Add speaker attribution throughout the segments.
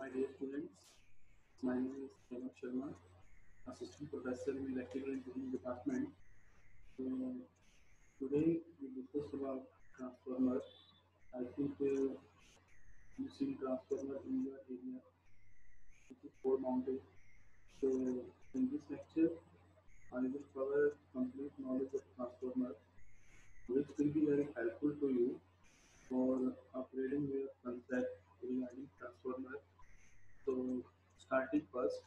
Speaker 1: my dear students, my name is Hemant Sharma, Assistant Professor in Electrical Engineering Department. So today we discuss about transformer. I think you've seen transformer in your area, which is pole mounted. So in this lecture, I will cover complete knowledge of transformer, which will be very helpful to you for upgrading your concept regarding transformer. So starting first.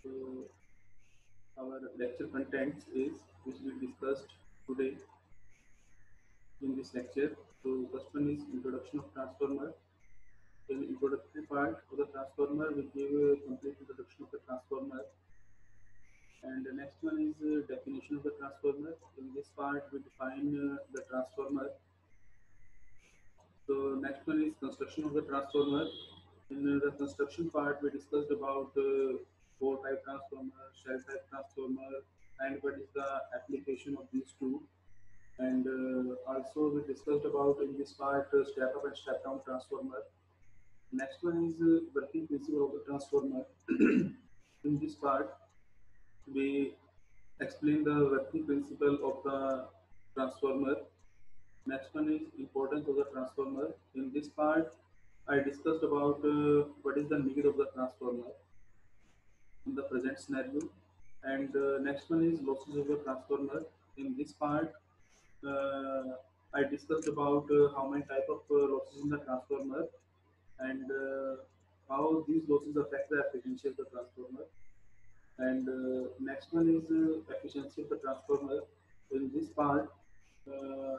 Speaker 1: So our lecture contents is which we discussed today in this lecture. So first one is introduction of transformer. In introductory part of the transformer, we give a complete introduction of the transformer. And the next one is definition of the transformer. In this part, we define the transformer. So next one is construction of the transformer. In the construction part, we discussed about core type transformer, shell type transformer, and what is the application of these two. And also we discussed about in this part step up and step down transformer. Next one is working principle of the transformer. In this part, we explain the working principle of the transformer. Next one is importance of the transformer. In this part, I discussed about what is the need of the transformer in the present scenario. And next one is losses of the transformer. In this part, uh, I discussed about how many type of losses in the transformer and how these losses affect the efficiency of the transformer. And next one is efficiency of the transformer. In this part, uh,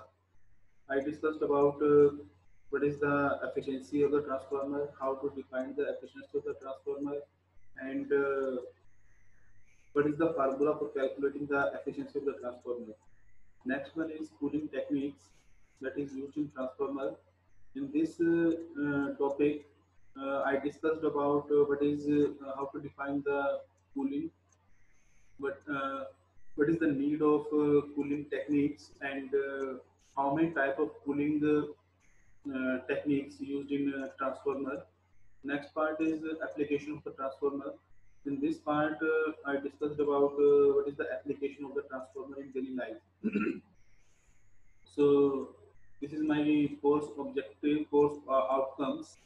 Speaker 1: I discussed about what is the efficiency of the transformer, how to define the efficiency of the transformer, and what is the formula for calculating the efficiency of the transformer. Next one is cooling techniques that is used in transformer. In this topic, I discussed about what is how to define the cooling, but what is the need of cooling techniques and how many type of cooling techniques used in transformer. Next part is application of the transformer. In this part, I discussed about what is the application of the transformer in daily life. So this is my course objective, course outcomes.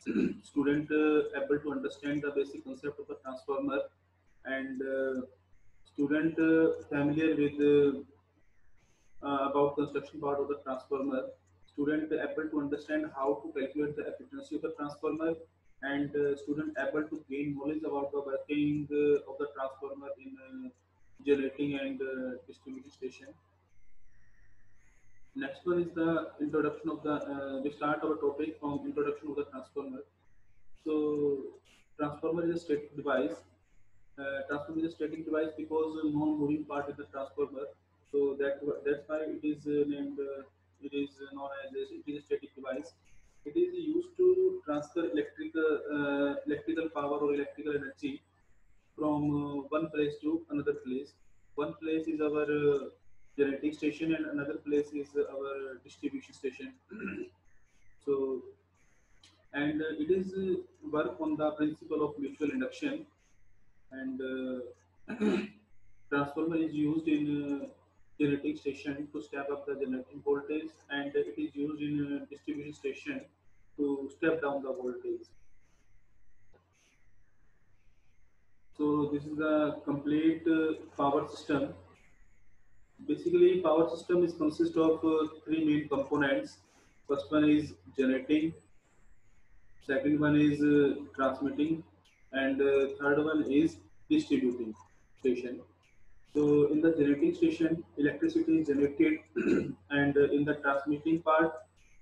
Speaker 1: Student able to understand the basic concept of the transformer and student familiar with about construction part of the transformer. Student able to understand how to calculate the efficiency of the transformer and student able to gain knowledge about the working of the transformer in generating and distribution station. Next one is the introduction of the, we start our topic from introduction of the transformer. So transformer is a static device. Transformer is a static device because no moving part in the transformer. So that's why it is named, it is known as it is a static device. It is used to transfer electrical power or electrical energy from one place to another place. One place is our generating station, and another place is our distribution station. So, and it is work on the principle of mutual induction, and transformer is used in generating station to step up the generating voltage, and it is used in distribution station to step down the voltage. So this is the complete power system. Basically, power system is consist of three main components. First one is generating, second one is transmitting, and third one is distributing station. So in the generating station, electricity is generated, and in the transmitting part,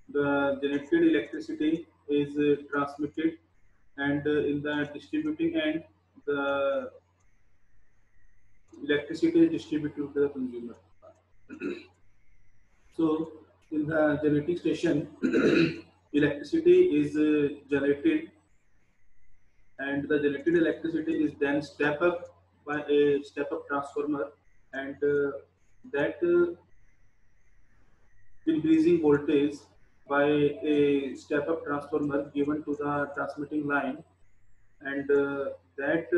Speaker 1: the generated electricity is transmitted, and in the distributing end, the electricity is distributed to the consumer. So in the generating station, electricity is generated, and the generated electricity is then step up by a step up transformer, and that increasing voltage by a step up transformer given to the transmitting line, and that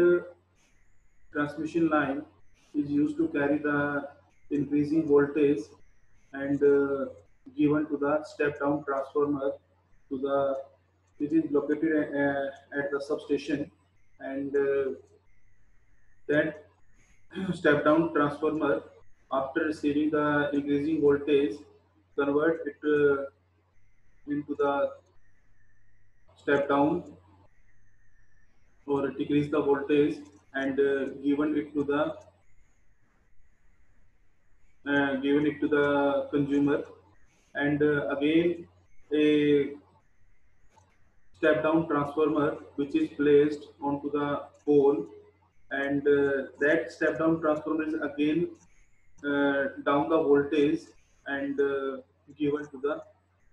Speaker 1: transmission line is used to carry the increasing voltage and given to the step down transformer to the which is located at the substation, and that step down transformer, after receiving the increasing voltage, convert it into the step down or decrease the voltage and given it to the consumer, and again a step down transformer which is placed onto the pole, and that step down transformer is again down the voltage and given to the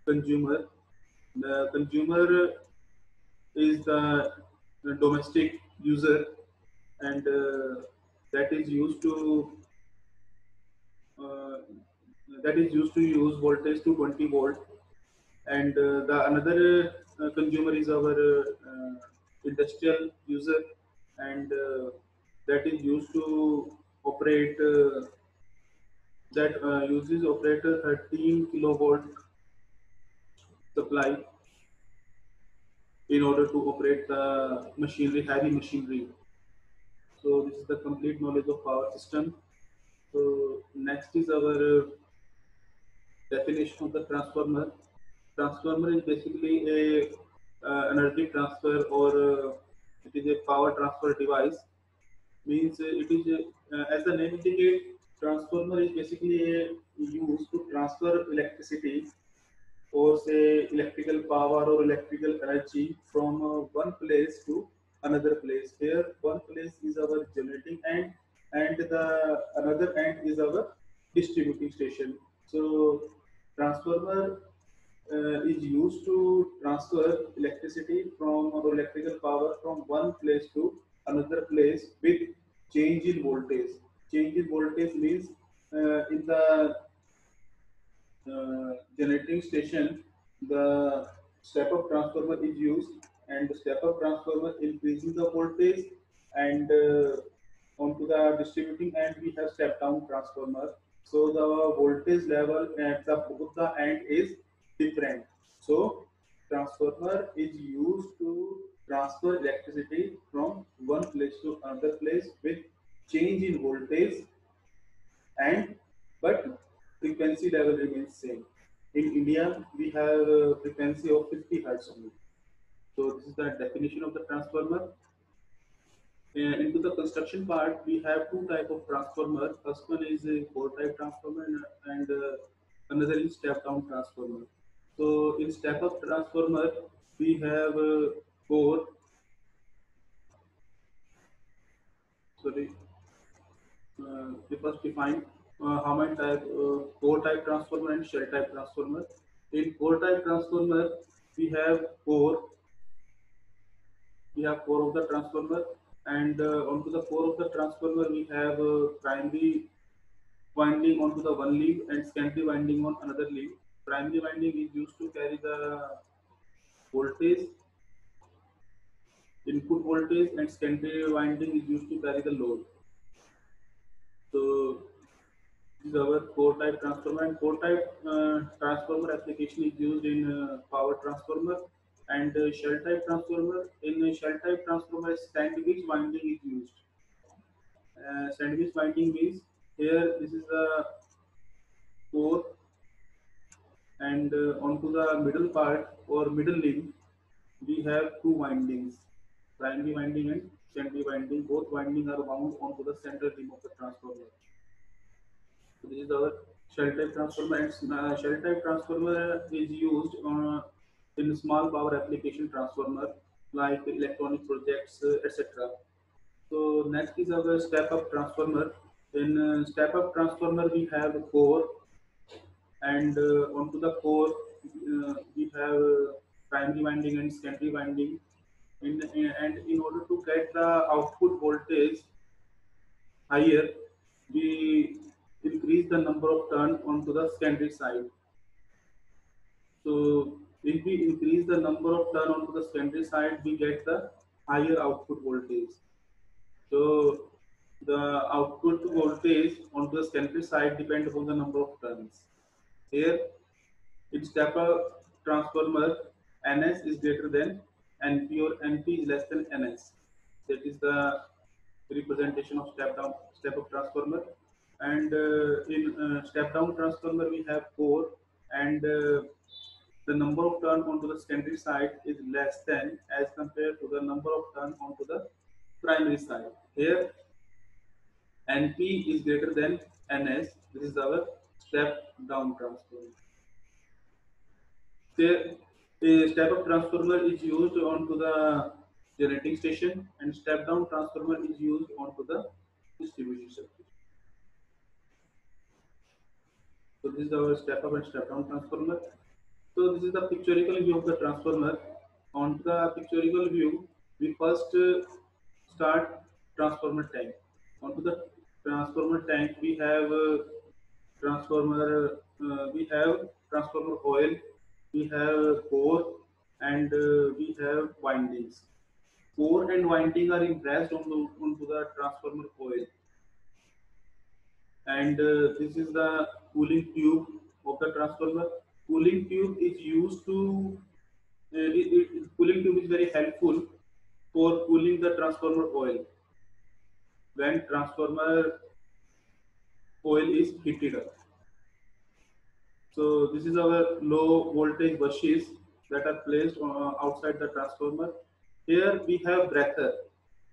Speaker 1: consumer. The consumer is the domestic user, and that is used to uh, use voltage to 20 volt, and the another consumer is our industrial user, and that is used to operate that uses operator 13 kilovolt supply in order to operate the machinery, heavy machinery. So this is the complete knowledge of power system. So next is our definition of the transformer. Transformer is basically a energy transfer, or it is a power transfer device. Means it is as the name indicates, transformer is basically a used to transfer electricity or say electrical power or electrical energy from one place to another place. Here, one place is our generating end, and the another end is our distributing station. So, transformer is used to transfer electricity from or electrical power from one place to another place with change in voltage. Change in voltage means in the generating station, the step-up transformer is used, and the step-up transformer increasing the voltage, and onto the distributing end we have step-down transformer. So the voltage level at the both the end is different. So transformer is used to transfer electricity from one place to another place with change in voltage, and but frequency level remains same. In India, we have a frequency of 50 hertz only. So this is the definition of the transformer. Into the construction part, we have two type of transformer. First one is a core type transformer, and another is step down transformer. So in step up transformer, we have core. Sorry, we first define how many type core type transformer and shell type transformer. In core type transformer, we have core, of the transformer, and onto the core of the transformer we have primary winding onto the one leaf and secondary winding on another leaf. Primary winding is used to carry the voltage, input voltage, and secondary winding is used to carry the load. So this is our core type transformer, and core type transformer application is used in power transformer, and shell type transformer. In shell type transformer, sandwich winding is used. Sandwich winding means here this is the core, and onto the middle part or middle link we have two windings, primary winding and secondary winding. Both windings are wound onto the central limb of the transformer. So this is our shell type transformer, and shell type transformer is used in small power application transformer like electronic projects, etc. So next is our step up transformer. In step up transformer we have a core, and onto the core we have primary winding and secondary winding. And in order to get the output voltage higher, we increase the number of turn onto the secondary side. So if we increase the number of turn onto the secondary side, we get the higher output voltage. So the output voltage on the secondary side depends upon the number of turns. Here, in stepper transformer, Ns is greater than Np or Np is less than Ns. That is the representation of step up transformer. And in step down transformer, we have core, and the number of turn onto the secondary side is less than as compared to the number of turn onto the primary side. Here, Np is greater than Ns. This is our step down transformer. A step up transformer is used onto the generating station, and step down transformer is used onto the distribution circuit. So this is our step up and step down transformer. So this is the pictorial view of the transformer. On the pictorial view, we first start transformer tank. Onto the transformer tank, we have transformer oil, we have core, and we have windings. Core and winding are impressed onto the transformer oil, and this is the cooling tube of the transformer. Cooling tube is used to cooling tube is very helpful for cooling the transformer oil when transformer oil is heated up. So this is our low voltage bushes that are placed outside the transformer. Here we have breather.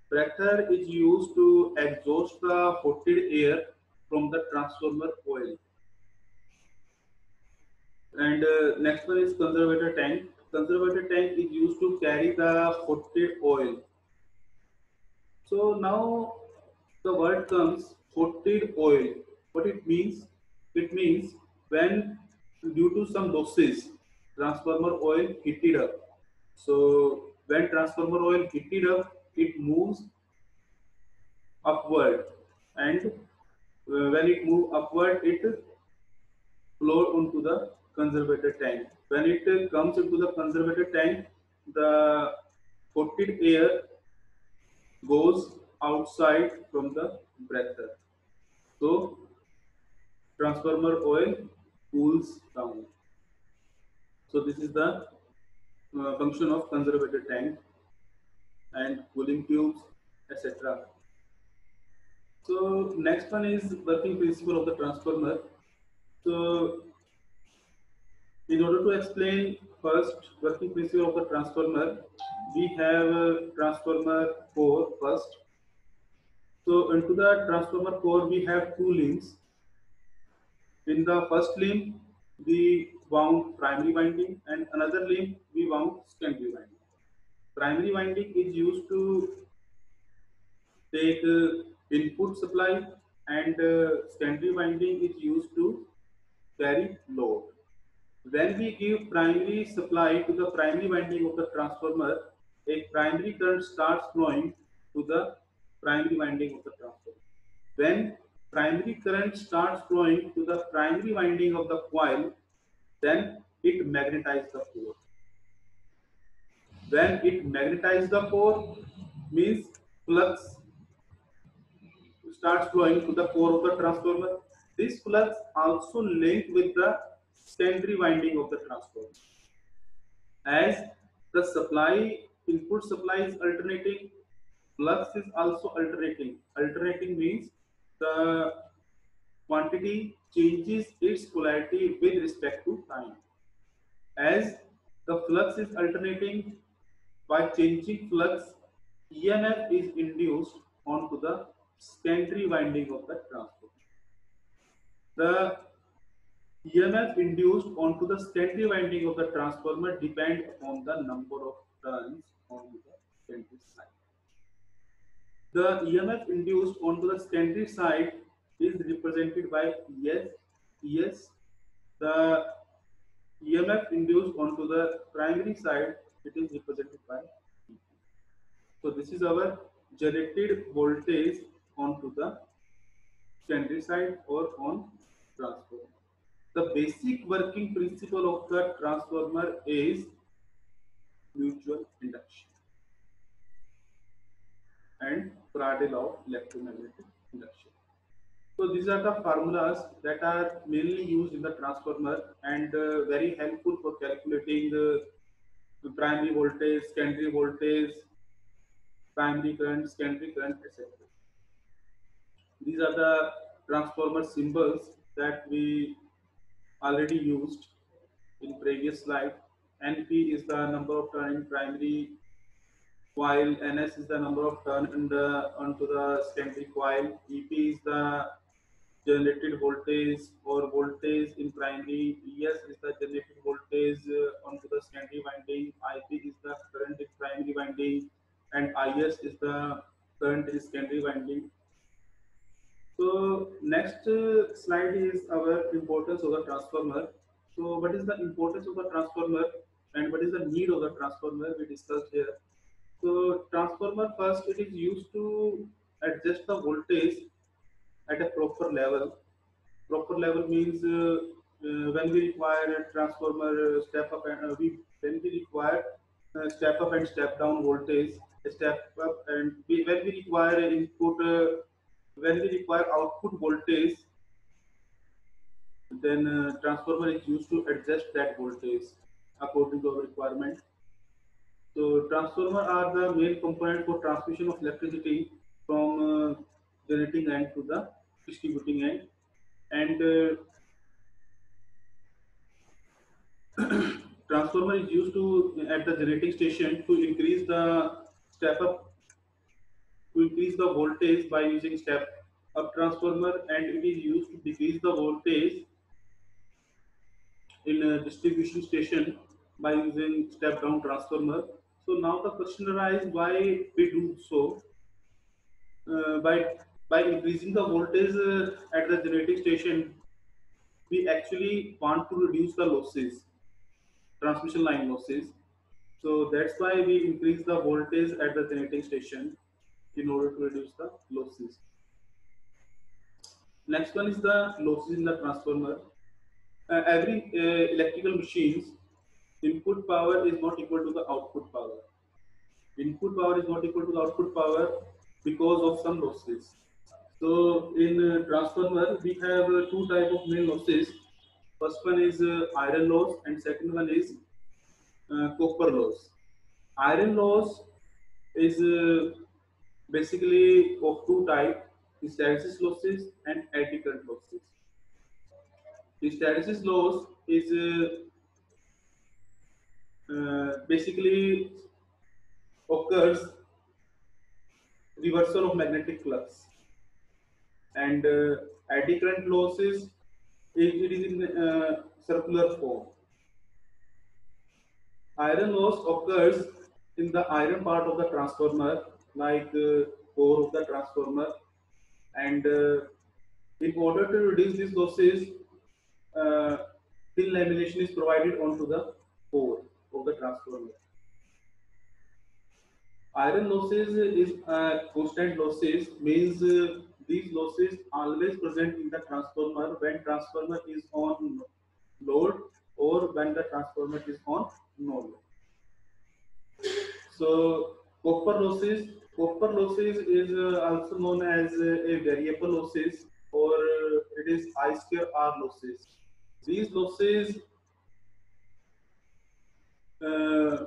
Speaker 1: Breather is used to exhaust the hotted air from the transformer oil. And next one is conservator tank. Conservator tank is used to carry the hotted oil. So now the word comes hotted oil. What it means? It means when due to some losses, transformer oil heated up. So when transformer oil heated up, it moves upward, and when it moves upward, it flow onto the conservator tank. When it comes into the conservator tank, the hotted air goes outside from the breather. So transformer oil cools down. So this is the function of conservator tank and cooling tubes, etc. So next one is working principle of the transformer. So in order to explain first working principle of the transformer, we have transformer core first. So into the transformer core we have two links. In the first link we wound primary winding, and another link we wound secondary winding. Primary winding is used to take input supply, and secondary winding is used to carry load. When we give primary supply to the primary winding of the transformer, a primary current starts flowing to the primary winding of the transformer. When primary current starts flowing to the primary winding of the coil, then it magnetizes the core. When it magnetizes the core, means flux starts flowing to the core of the transformer. This flux also linked with the secondary winding of the transformer. As the supply input supply is alternating, flux is also alternating. Alternating means the quantity changes its polarity with respect to time. As the flux is alternating, by changing flux, EMF is induced onto the secondary winding of the transformer. The EMF induced onto the secondary winding of the transformer depend upon the number of turns onto the secondary side. The EMF induced onto the secondary side is represented by ES. ES. The EMF induced onto the primary side, it is represented by EP. So this is our generated voltage onto the secondary side or on transformer. The basic working principle of the transformer is mutual induction. Faraday law of electromagnetic induction. So these are the formulas that are mainly used in the transformer and very helpful for calculating primary voltage, secondary voltage, primary current, secondary current, etc. These are the transformer symbols that we already used in previous slide. Np is the number of turn in primary coil, Ns is the number of turn in onto the secondary coil, Ep is the generated voltage or voltage in primary, Es is the generated voltage onto the secondary winding, Ip is the current in primary winding, and Is is the current in secondary winding. So next slide is our importance of the transformer. So what is the importance of the transformer and what is the need of the transformer we discussed here. So transformer, first it is used to adjust the voltage at a proper level. Proper level means when we require a transformer step up and when we require step up and step down voltage, step up and when we require input, when we require output voltage, then transformer is used to adjust that voltage according to our requirement. So transformer are the main component for transmission of electricity from generating end to the distributing end, and transformer is used to at the generating station to increase the step up, to increase the voltage by using step up transformer, and it is used to decrease the voltage in a distribution station by using step down transformer. So now the question arises why we do so. By increasing the voltage at the generating station, we actually want to reduce the losses, transmission line losses. So that's why we increase the voltage at the generating station in order to reduce the losses. Next one is the losses in the transformer. Every electrical machine's input power is not equal to the output power. Input power is not equal to the output power because of some losses. So in transformer, we have two type of main losses. First one is iron loss, and second one is copper loss. Iron loss is basically of two types: hysteresis losses and eddy current losses. Hysteresis loss is basically occurs reversal of magnetic flux, and eddy current losses it is in circular form. Iron loss occurs in the iron part of the transformer, like core of the transformer, and in order to reduce these losses, uh, thin lamination is provided onto the core of the transformer. Iron losses is constant losses, means these losses always present in the transformer when transformer is on load or when the transformer is on no load. So copper losses is also known as a variable losses, or it is I square R losses. These losses, uh,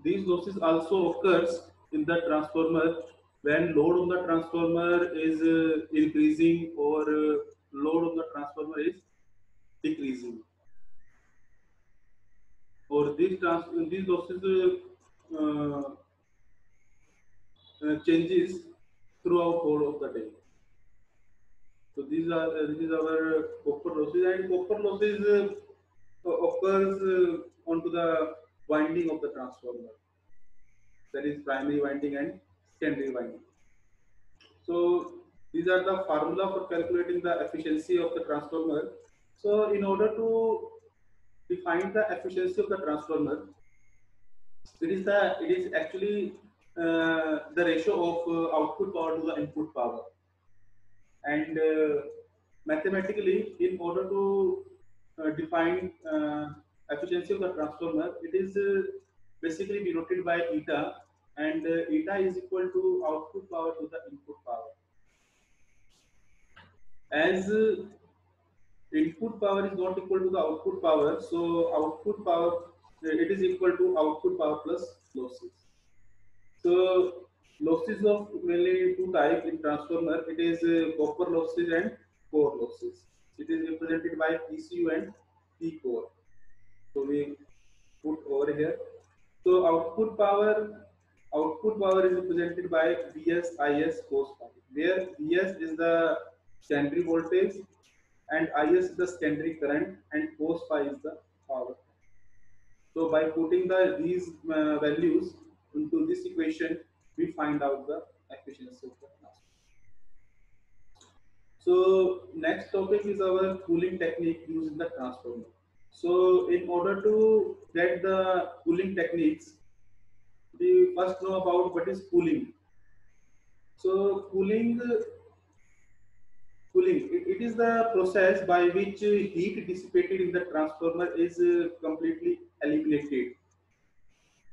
Speaker 1: these losses also occurs in the transformer when load on the transformer is increasing or load on the transformer is decreasing, or these losses changes throughout whole of the day. So these are this is our copper losses, and copper losses occurs onto the winding of the transformer. That is primary winding and secondary winding. So these are the formula for calculating the efficiency of the transformer. So in order to define the efficiency of the transformer, it is actually the ratio of output power to the input power, and mathematically in order to define efficiency of the transformer, it is basically denoted by eta, and eta is equal to output power to the input power. As input power is not equal to the output power, so output power it is equal to output power plus losses. So losses of mainly two type in transformer. It is copper losses and core losses. It is represented by PCU and P core. So we put over here. So output power is represented by Vs, Is, cos phi, where Vs is the secondary voltage and Is is the secondary current and cos phi is the power. So by putting these values into this equation, we find out the efficiency of the transformer. So next topic is our cooling technique used in the transformer. So in order to get the cooling techniques, we first know about what is cooling. So cooling it is the process by which heat dissipated in the transformer is completely eliminated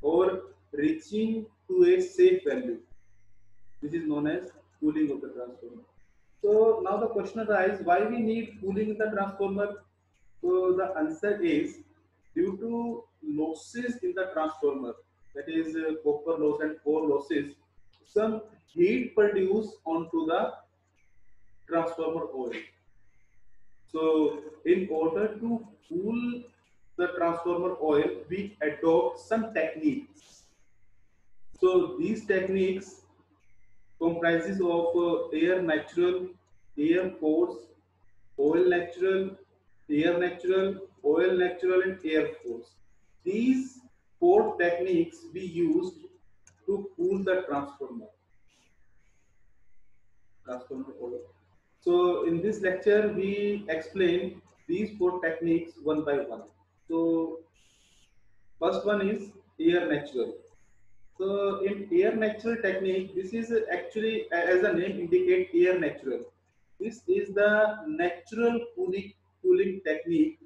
Speaker 1: or reaching to a safe value. This is known as cooling of the transformer. So now the question arises, why we need cooling in the transformer? So the answer is due to losses in the transformer, that is copper loss and core losses, some heat produced onto the transformer oil. So in order to cool the transformer oil, we adopt some techniques. So these techniques comprises of air natural, air force, oil natural, air natural, oil natural, and air force. These four techniques we used to cool the transformer oil. So in this lecture we explain these four techniques one by one. So first one is air natural. So in air natural technique, this is actually, as the name indicate, air natural. This is the natural cooling technique.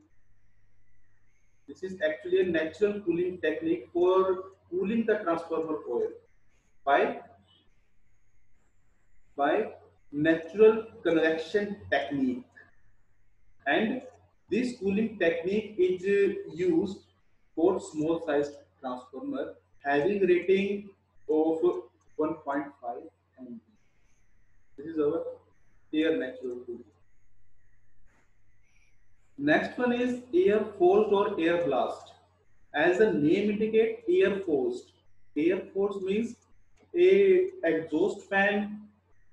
Speaker 1: This is actually a natural cooling technique for cooling the transformer oil by by natural convection technique. And this cooling technique is used for small sized transformer having rating of 1.5 MV. This is our air natural cooling. Next one is air forced or air blast. As the name indicates, air forced. Air force means a exhaust fan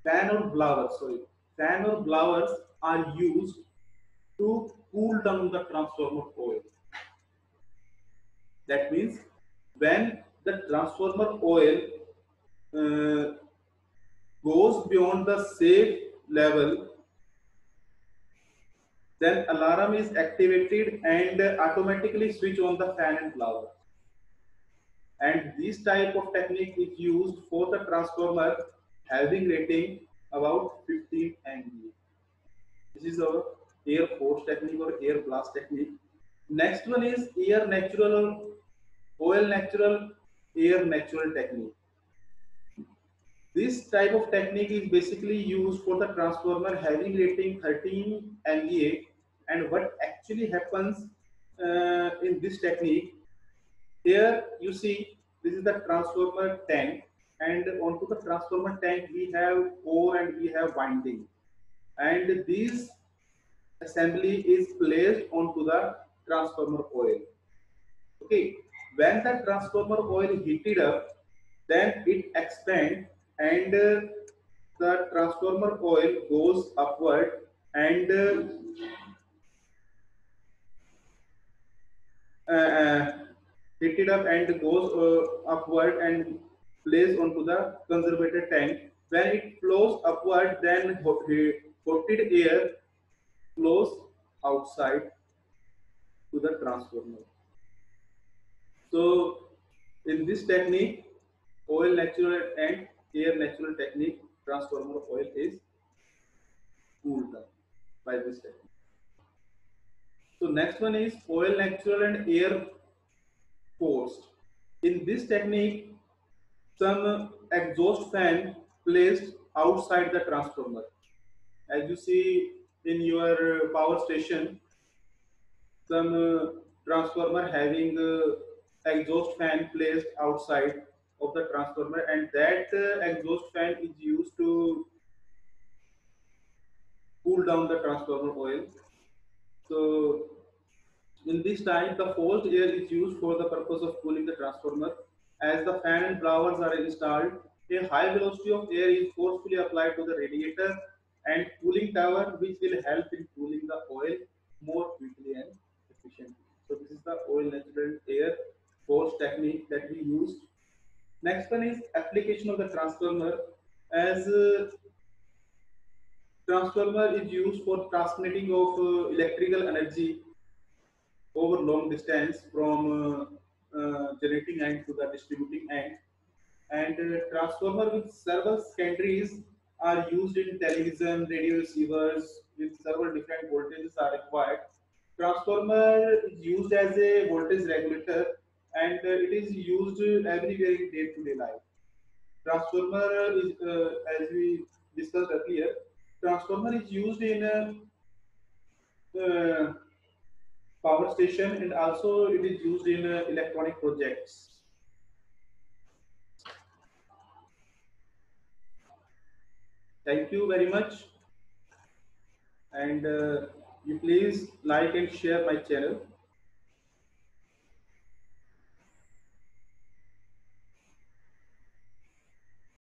Speaker 1: or blower. Sorry, fan or blowers are used to cool down the transformer oil. That means when the transformer oil uh, goes beyond the safe level, then alarm is activated and automatically switch on the fan and blower. And this type of technique is used for the transformer having rating about 15 MVA. This is our air force technique or air blast technique. Next one is air natural or oil natural, air natural technique. This type of technique is basically used for the transformer having rating 13 MVA. And what actually happens in this technique, here you see this is the transformer tank, and onto the transformer tank we have core and we have winding, and this assembly is placed onto the transformer oil. Okay, when the transformer oil heated up, then it expands and the transformer oil goes upward and uh, heated up and goes upward and placed onto the conservator tank. When it flows upward, then hotted air flows outside to the transformer. So in this technique, oil natural and air natural technique, transformer oil is cooled down by this technique. So next one is oil natural and air forced. In this technique, some exhaust fan placed outside the transformer. As you see in your power station, some transformer having exhaust fan placed outside of the transformer, and that exhaust fan is used to cool down the transformer oil. So in this time, the forced air is used for the purpose of cooling the transformer. As the fan and blowers are installed, a high velocity of air is forcefully applied to the radiator and cooling tower, which will help in cooling the oil more quickly and efficiently. So this is the oil natural air force technique that we use. Next one is application of the transformer. As transformer is used for transmitting of electrical energy over long distance from generating end to the distributing end. And transformer with several secondaries are used in television, radio receivers with several different voltages are required. Transformer is used as a voltage regulator, and it is used everywhere in day-to-day life. Transformer is, as we discussed earlier, transformer is used in uh, power station, and also it is used in electronic projects. Thank you very much, and you please like and share my channel.